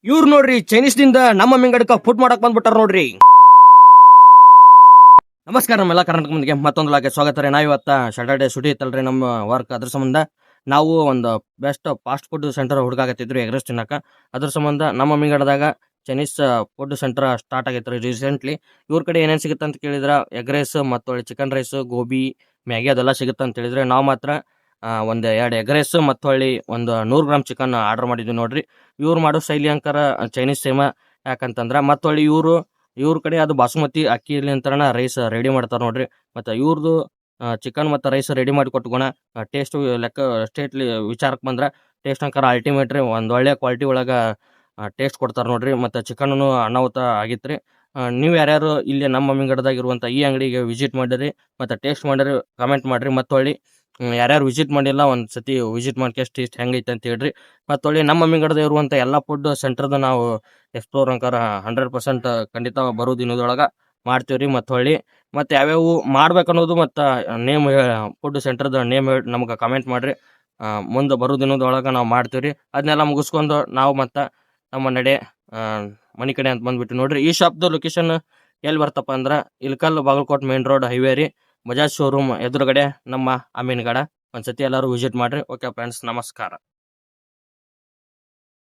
ಇವ್ರು ನೋಡ್ರಿ ಚೈನೀಸ್ ದಿಂದ ನಮ್ಮ ಮಿಂಗಡಕ ಫುಡ್ ಮಾಡಕ್ ಬಂದ್ಬಿಟ್ಟಾರ ನೋಡ್ರಿ. ನಮಸ್ಕಾರ ನಮ್ಮೆಲ್ಲ ಕರ್ನಾಟಕ ಮಂದಿಗೆ ಮತ್ತೊಂದು ಲಾಗೆ ಸ್ವಾಗತ ರೀ. ನಾವು ಇವತ್ತ ಸ್ಯಾಟರ್ಡೆ ಸುಟಿ ಇತ್ತಲ್ರಿ ನಮ್ಮ ವರ್ಕ್. ಅದ್ರ ಸಂಬಂಧ ನಾವು ಒಂದು ಬೆಸ್ಟ್ ಫಾಸ್ಟ್ ಫುಡ್ ಸೆಂಟರ್ ಹುಡುಕಾಗತ್ತಿದ್ರು ಎಗ್ ರೈಸ್ ತಿನ್ನಕ. ಅದ್ರ ಸಂಬಂಧ ನಮ್ಮ ಮಿಂಗಡದಾಗ ಚೈನೀಸ್ ಫುಡ್ ಸೆಂಟರ್ ಸ್ಟಾರ್ಟ್ ಆಗೈತ್ರಿ ರೀಸೆಂಟ್ಲಿ. ಇವ್ರ ಕಡೆ ಏನೇನು ಸಿಗುತ್ತೆ ಅಂತ ಕೇಳಿದ್ರ ಎಗ್ ರೈಸ್ ಮತ್ತು ಚಿಕನ್ ರೈಸ್, ಗೋಬಿ, ಮ್ಯಾಗಿ ಅದೆಲ್ಲ ಸಿಗುತ್ತೆ ಅಂತ ಹೇಳಿದ್ರೆ ನಾವು ಮಾತ್ರ ಒಂದು 2 ಎಗ್ ರೈಸ್ ಮತ್ತು ಒಂದು 100 ಗ್ರಾಮ್ ಚಿಕನ್ ಆರ್ಡರ್ ಮಾಡಿದ್ವಿ ನೋಡ್ರಿ. ಇವ್ರು ಮಾಡೋ ಶೈಲಿ ಅಂಕರ ಚೈನೀಸ್ ಸೇಮ. ಯಾಕಂತಂದ್ರೆ ಮತ್ತು ಇವ್ರ ಕಡೆ ಅದು ಬಾಸುಮತಿ ಅಕ್ಕಿಲಿ ಅಂತಾರಣ ರೈಸ್ ರೆಡಿ ಮಾಡ್ತಾರೆ ನೋಡ್ರಿ. ಮತ್ತು ಇವ್ರದ್ದು ಚಿಕನ್ ಮತ್ತು ರೈಸ್ ರೆಡಿ ಮಾಡಿ ಕೊಟ್ಕೊಣ. ಟೇಸ್ಟ್ ಲೆಕ್ಕ ಸ್ಟೇಟ್ಲಿ ವಿಚಾರಕ್ಕೆ ಬಂದ್ರೆ ಟೇಸ್ಟ್ ಅಂಕರ ಅಲ್ಟಿಮೇಟ್ ರೀ. ಒಂದು ಒಳ್ಳೆ ಕ್ವಾಲಿಟಿ ಒಳಗೆ ಟೇಸ್ಟ್ ಕೊಡ್ತಾರೆ ನೋಡ್ರಿ. ಮತ್ತು ಚಿಕನ್ನು ಅನಾಹುತ ಆಗಿತ್ತು ರೀ. ನೀವು ಯಾರ್ಯಾರು ಇಲ್ಲಿ ನಮ್ಮ ಮಿಂಗಡದಾಗ ಇರುವಂಥ ಈ ಅಂಗಡಿಗೆ ವಿಸಿಟ್ ಮಾಡಿರಿ ಮತ್ತು ಟೇಸ್ಟ್ ಮಾಡಿರಿ ಕಮೆಂಟ್ ಮಾಡಿರಿ. ಮತ್ತು ಯಾರ್ಯಾರು ವಿಸಿಟ್ ಮಾಡಿಲ್ಲ ಒಂದು ಸತಿ ವಿಸಿಟ್ ಮಾಡ್ಕೇಸ್ ಟೇಸ್ಟ್ ಹೆಂಗೈತೆ ಅಂತ ಹೇಳ್ರಿ. ಮತ್ತು ನಮ್ಮ ಮಿಂಗಡದ ಇರುವಂಥ ಎಲ್ಲ ಫುಡ್ ಸೆಂಟರ್ದ ನಾವು ಎಕ್ಸ್ಪ್ಲೋರ್ ಅಂಕರ 100% ಖಂಡಿತ ಬರೋ ದಿನದೊಳಗೆ ಮಾಡ್ತೀವಿ ರೀ. ಮತ್ತು ಯಾವ್ಯಾವ ಮಾಡ್ಬೇಕು ಅನ್ನೋದು ಮತ್ತು ನೇಮ್ ಫುಡ್ ಸೆಂಟರ್ದ ನೇಮ್ ನಮ್ಗೆ ಕಮೆಂಟ್ ಮಾಡಿರಿ. ಮುಂದೆ ಬರೋ ದಿನದೊಳಗೆ ನಾವು ಮಾಡ್ತೀವಿ ರೀ. ಅದನ್ನೆಲ್ಲ ಮುಗಿಸ್ಕೊಂಡು ನಾವು ಮತ್ತು ನಮ್ಮ ನಡೆ ಮನೆ ಕಡೆ ಅಂತ ಬಂದ್ಬಿಟ್ಟು ನೋಡ್ರಿ. ಈ ಶಾಪ್ದು ಲೊಕೇಶನ್ ಎಲ್ಲಿ ಬರ್ತಪ್ಪ ಅಂದ್ರೆ Ilkal Bagalkot main road highway ರೀ. ಬಜಾಜ್ ಶೋರೂಮ್ ಎದುರುಗಡೆ ನಮ್ಮ ಅಮೀನ್ಗಡ. ಒಂದ್ಸತಿ ಎಲ್ಲರೂ ವಿಸಿಟ್ ಮಾಡ್ರಿ. ಓಕೆ ಫ್ರೆಂಡ್ಸ್, ನಮಸ್ಕಾರ.